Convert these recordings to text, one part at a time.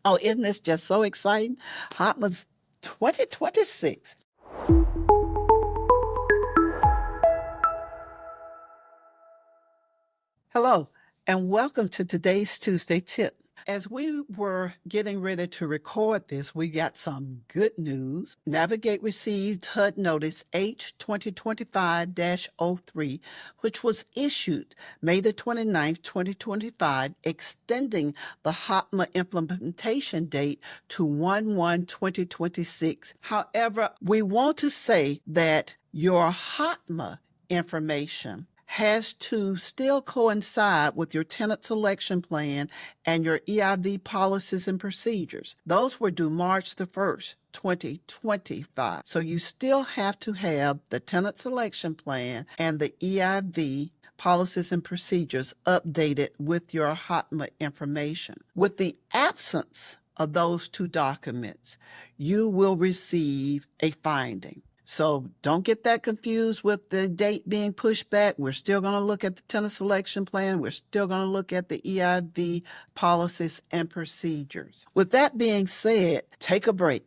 Oh, isn't this just so exciting? HOTMA's 2026. Hello, and welcome to today's Tuesday Tip. As we were getting ready to record this, we got some good news. Navigate received HUD Notice H 2025-03, which was issued May the 29th, 2025, extending the HOTMA implementation date to 1/1/2026. However, we want to say that your HOTMA information has to still coincide with your tenant selection plan and your EIV policies and procedures. Those were due March the 1st, 2025. So you still have to have the tenant selection plan and the EIV policies and procedures updated with your HOTMA information. With the absence of those two documents, you will receive a finding. So don't get that confused with the date being pushed back. We're still going to look at the tenant selection plan. We're still going to look at the EIV policies and procedures. With that being said, take a break.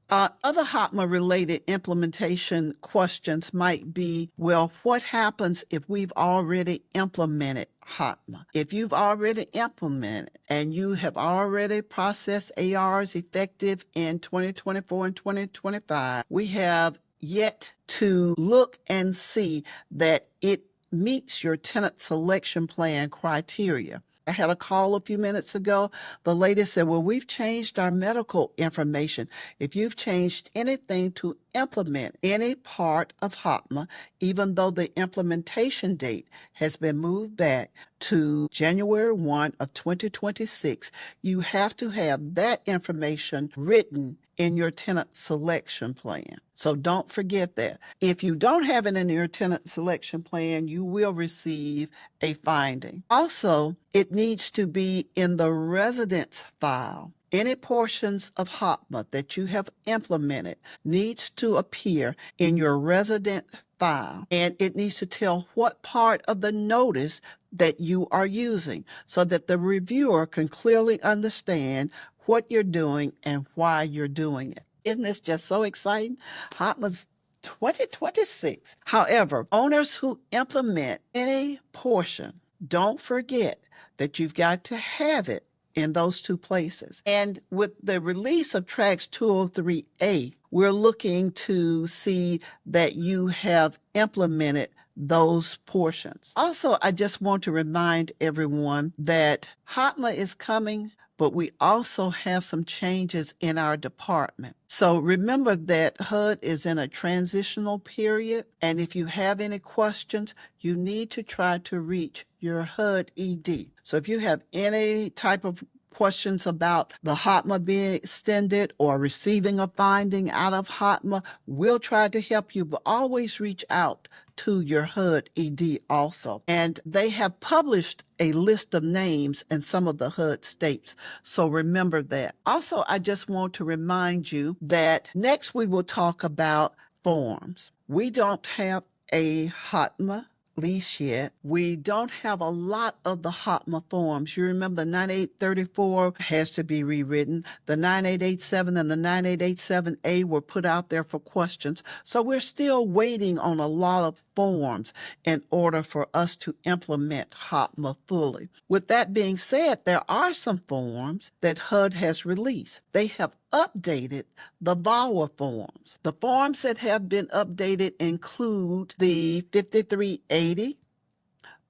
Other HOTMA-related implementation questions might be, well, what happens if we've already implemented HOTMA? If you've already implemented and you have already processed ARs effective in 2024 and 2025, we have yet to look and see that it meets your tenant selection plan criteria. I had a call a few minutes ago. The lady said, well, we've changed our medical information. If you've changed anything to implement any part of HOTMA, even though the implementation date has been moved back to January 1 of 2026, you have to have that information written in your tenant selection plan. So don't forget that. If you don't have it in your tenant selection plan, you will receive a finding. Also, it needs to be in the residence file. Any portions of HOTMA that you have implemented needs to appear in your resident file, and it needs to tell what part of the notice that you are using so that the reviewer can clearly understand what you're doing and why you're doing it. Isn't this just so exciting? HOTMA's 2026. However, owners who implement any portion, don't forget that you've got to have it in those two places. And with the release of Tracks 203A, we're looking to see that you have implemented those portions. Also, I just want to remind everyone that HOTMA is coming, but we also have some changes in our department. So remember that HUD is in a transitional period, and if you have any questions, you need to try to reach your HUD ED. So if you have any type of questions about the HOTMA being extended or receiving a finding out of HOTMA, we'll try to help you, but always reach out to your HUD ED also. And they have published a list of names in some of the HUD states, so remember that. Also, I just want to remind you that next we will talk about forms. We don't have a HOTMA lease yet. We don't have a lot of the HOTMA forms. You remember the 9834 has to be rewritten. The 9887 and the 9887A were put out there for questions. So we're still waiting on a lot of forms in order for us to implement HOTMA fully. With that being said, there are some forms that HUD has released. They have updated the VAWA forms. The forms that have been updated include the 5380,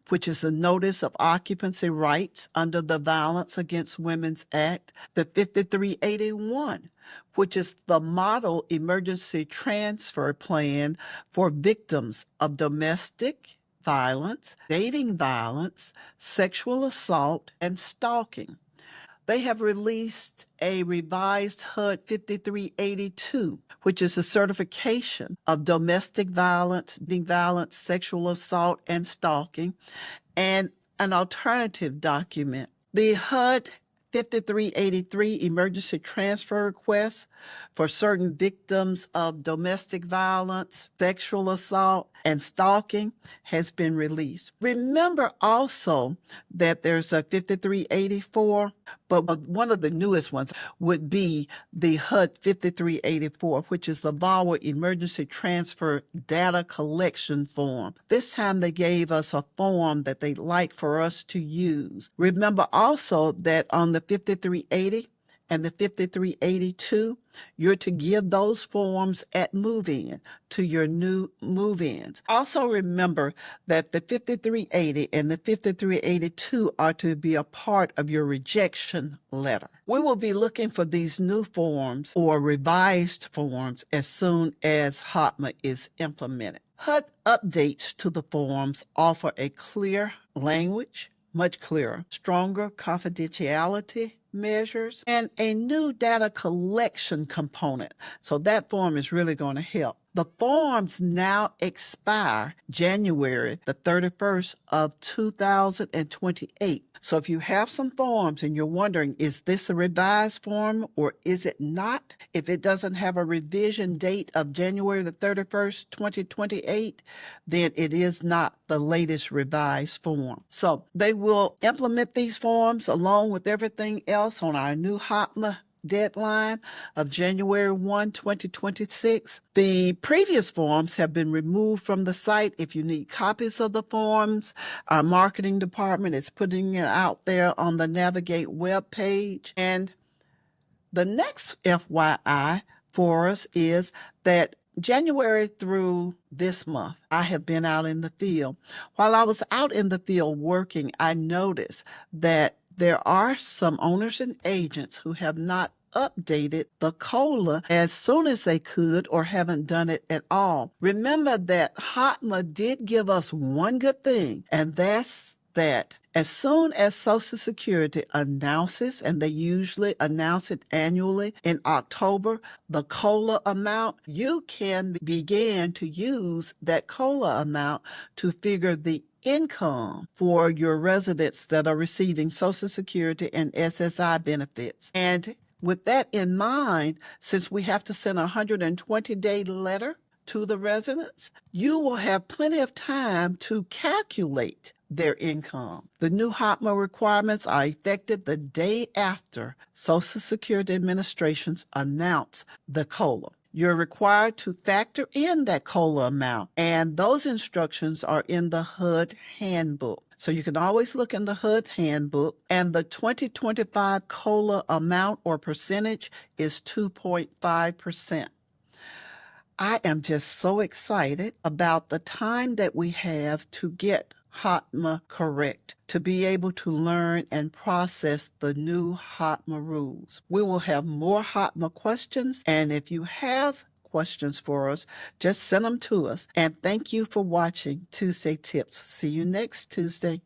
which is a notice of occupancy rights under the Violence Against Women's Act, the 5381, which is the model emergency transfer plan for victims of domestic violence, dating violence, sexual assault, and stalking. They have released a revised HUD 5382, which is a certification of domestic violence, sexual assault, and stalking, and an alternative document. The HUD 5383 emergency transfer request for certain victims of domestic violence, sexual assault, and stalking has been released. Remember also that there's a 5384, but one of the newest ones would be the HUD 5384, which is the VAWA Emergency Transfer Data Collection Form. This time they gave us a form that they'd like for us to use. Remember also that on the 5380 and the 5382, you're to give those forms at move-in to your new move-ins. Also remember that the 5380 and the 5382 are to be a part of your rejection letter. We will be looking for these new forms or revised forms as soon as HOTMA is implemented. HUD updates to the forms offer a clear language, much clearer, stronger confidentiality measures, and a new data collection component. So that form is really going to help. The forms now expire January the 31st of 2028. So if you have some forms and you're wondering, is this a revised form or is it not? If it doesn't have a revision date of January the 31st, 2028, then it is not the latest revised form. So they will implement these forms along with everything else on our new HOTMA deadline of January 1, 2026. The previous forms have been removed from the site. If you need copies of the forms, our marketing department is putting it out there on the Navigate webpage. And the next FYI for us is that January through this month, I have been out in the field. While I was out in the field working, I noticed that there are some owners and agents who have not updated the COLA as soon as they could or haven't done it at all. Remember that HOTMA did give us one good thing, and that's that as soon as Social Security announces, and they usually announce it annually in October, the COLA amount, you can begin to use that COLA amount to figure the income for your residents that are receiving Social Security and SSI benefits. And with that in mind, since we have to send a 120-day letter to the residents, you will have plenty of time to calculate their income. The new HOTMA requirements are effective the day after Social Security Administration's announce the COLA. You're required to factor in that COLA amount, and those instructions are in the HUD handbook. So you can always look in the HUD handbook, and the 2025 COLA amount or percentage is 2.5%. I am just so excited about the time that we have to get HOTMA correct, to be able to learn and process the new HOTMA rules. We will have more HOTMA questions, and if you have questions for us, just send them to us. And thank you for watching Tuesday Tips. See you next Tuesday.